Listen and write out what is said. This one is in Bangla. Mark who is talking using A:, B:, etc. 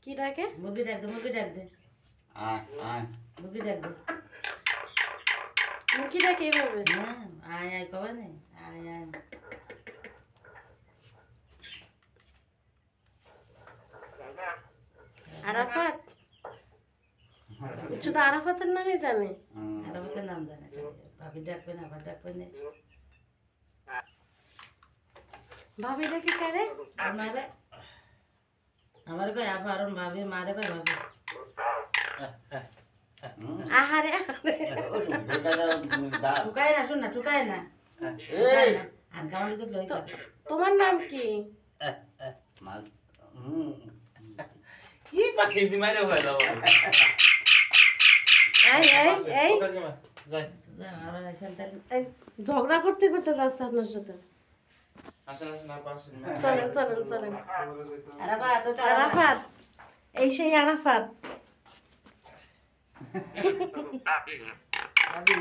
A: কি ডাকে?
B: মুরগি ডাক দে, মুরগি ডাক দে,
C: আয় আয়
B: মুরগি ডাক দে।
A: মুরগি ডাকে এভাবে?
B: হ্যাঁ, আয় আয় কবে না, আয় আয়।
A: আরাফাত? শুধু আরাফাতের নামই জানে?
B: আর আমাদের নাম জানে না। ভাবি ডাকবে না, আবার ডাকবে না।
A: ভাবি ডাকে কারে?
B: আর মারে আমার কয় আবার ভাবি, মারে কয় ভাবি।
A: আহারে আহারে।
B: ঠুকাই না, শোন না, ঠুকাই না।
C: এই
B: আর কামাল তো লই
A: তো- তোমার নাম কি?
D: কি পাখি দি মাইরে হয় দাও
A: এই এই এই
D: যাই
B: আমার সন্তান
A: এই, ঝগড়া করতে করতে যাচ্ছে আপনার সাথে।
D: আসেন আসেন আর পাশেন
A: চলেন চলেন চলেন।
B: আরাবা তো
A: আরাফাত, এই সেই আরাফাত।
B: ভাবি